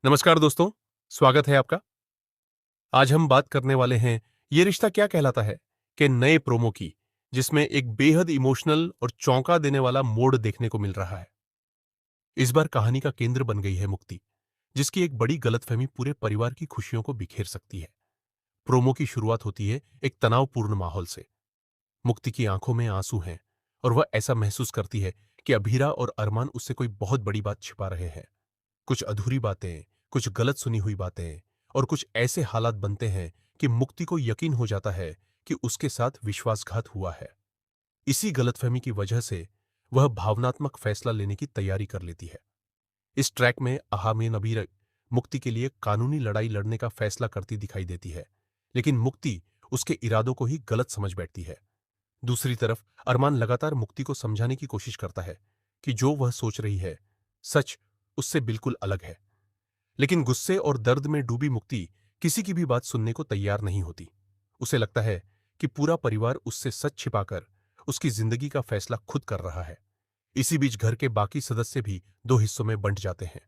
नमस्कार दोस्तों, स्वागत है आपका। आज हम बात करने वाले हैं ये रिश्ता क्या कहलाता है के नए प्रोमो की, जिसमें एक बेहद इमोशनल और चौंका देने वाला मोड़ देखने को मिल रहा है। इस बार कहानी का केंद्र बन गई है मुक्ति, जिसकी एक बड़ी गलतफहमी पूरे परिवार की खुशियों को बिखेर सकती है। प्रोमो की शुरुआत होती है एक तनावपूर्ण माहौल से। मुक्ति की आंखों में आंसू हैं और वह ऐसा महसूस करती है कि अभीरा और अरमान उससे कोई बहुत बड़ी बात छिपा रहे हैं। कुछ अधूरी बातें, कुछ गलत सुनी हुई बातें और कुछ ऐसे हालात बनते हैं कि मुक्ति को यकीन हो जाता है कि उसके साथ विश्वासघात हुआ है। इसी गलतफहमी की वजह से वह भावनात्मक फैसला लेने की तैयारी कर लेती है। इस ट्रैक में अहामी नबीर मुक्ति के लिए कानूनी लड़ाई लड़ने का फैसला करती दिखाई देती है, लेकिन मुक्ति उसके इरादों को ही गलत समझ बैठती है। दूसरी तरफ अरमान लगातार मुक्ति को समझाने की कोशिश करता है कि जो वह सोच रही है, सच उससे बिल्कुल अलग है। लेकिन गुस्से और दर्द में डूबी मुक्ति किसी की भी बात सुनने को तैयार नहीं होती। उसे लगता है कि पूरा परिवार उससे सच छिपाकर उसकी जिंदगी का फैसला खुद कर रहा है। इसी बीच घर के बाकी सदस्य भी दो हिस्सों में बंट जाते हैं।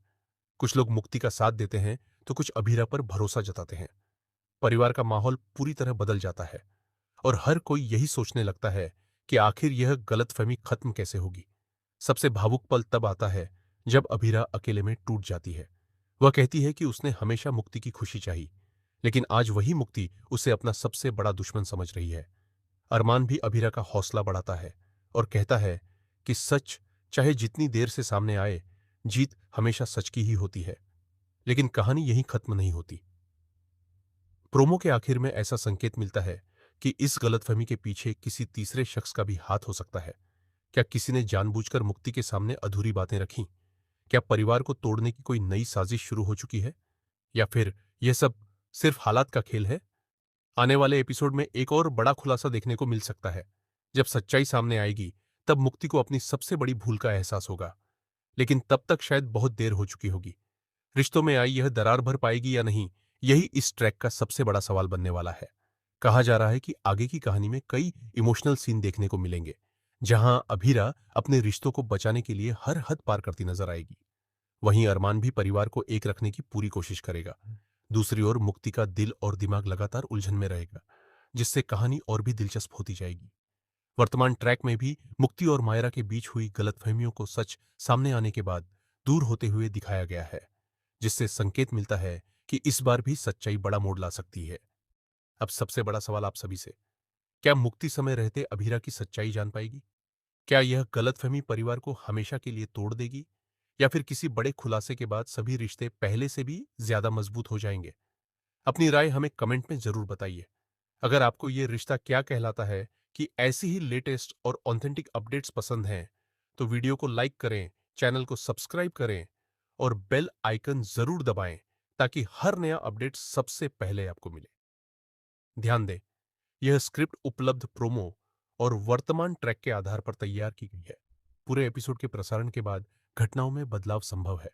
कुछ लोग मुक्ति का साथ देते हैं तो कुछ अभीरा पर भरोसा जताते हैं। परिवार का माहौल पूरी तरह बदल जाता है और हर कोई यही सोचने लगता है कि आखिर यह गलतफहमी खत्म कैसे होगी। सबसे भावुक पल तब आता है जब अभीरा अकेले में टूट जाती है। वह कहती है कि उसने हमेशा मुक्ति की खुशी चाही, लेकिन आज वही मुक्ति उसे अपना सबसे बड़ा दुश्मन समझ रही है। अरमान भी अभीरा का हौसला बढ़ाता है और कहता है कि सच चाहे जितनी देर से सामने आए, जीत हमेशा सच की ही होती है। लेकिन कहानी यहीं खत्म नहीं होती। प्रोमो के आखिर में ऐसा संकेत मिलता है कि इस गलतफहमी के पीछे किसी तीसरे शख्स का भी हाथ हो सकता है। क्या किसी ने जानबूझकर मुक्ति के सामने अधूरी बातें रखीं? क्या परिवार को तोड़ने की कोई नई साजिश शुरू हो चुकी है? या फिर यह सब सिर्फ हालात का खेल है? आने वाले एपिसोड में एक और बड़ा खुलासा देखने को मिल सकता है। जब सच्चाई सामने आएगी, तब मुक्ति को अपनी सबसे बड़ी भूल का एहसास होगा। लेकिन तब तक शायद बहुत देर हो चुकी होगी। रिश्तों में आई यह दरार भर पाएगी या नहीं, यही इस ट्रैक का सबसे बड़ा सवाल बनने वाला है। कहा जा रहा है कि आगे की कहानी में कई इमोशनल सीन देखने को मिलेंगे, जहां अभीरा अपने रिश्तों को बचाने के लिए हर हद पार करती नजर आएगी। वहीं अरमान भी परिवार को एक रखने की पूरी कोशिश करेगा। दूसरी ओर मुक्ति का दिल और दिमाग लगातार उलझन में रहेगा, जिससे कहानी और भी दिलचस्प होती जाएगी। वर्तमान ट्रैक में भी मुक्ति और मायरा के बीच हुई गलतफहमियों को सच सामने आने के बाद दूर होते हुए दिखाया गया है, जिससे संकेत मिलता है कि इस बार भी सच्चाई बड़ा मोड़ ला सकती है। अब सबसे बड़ा सवाल आप सभी से, क्या मुक्ति समय रहते अभीरा की सच्चाई जान पाएगी? क्या यह गलतफहमी परिवार को हमेशा के लिए तोड़ देगी, या फिर किसी बड़े खुलासे के बाद सभी रिश्ते पहले से भी ज्यादा मजबूत हो जाएंगे? अपनी राय हमें कमेंट में जरूर बताइए। अगर आपको ये रिश्ता क्या कहलाता है कि ऐसी ही लेटेस्ट और ऑथेंटिक अपडेट्स पसंद हैं, तो वीडियो को लाइक करें, चैनल को सब्सक्राइब करें और बेल आइकन जरूर दबाएं, ताकि हर नया अपडेट सबसे पहले आपको मिले। ध्यान दें, यह स्क्रिप्ट उपलब्ध प्रोमो और वर्तमान ट्रैक के आधार पर तैयार की गई है। पूरे एपिसोड के प्रसारण के बाद घटनाओं में बदलाव संभव है।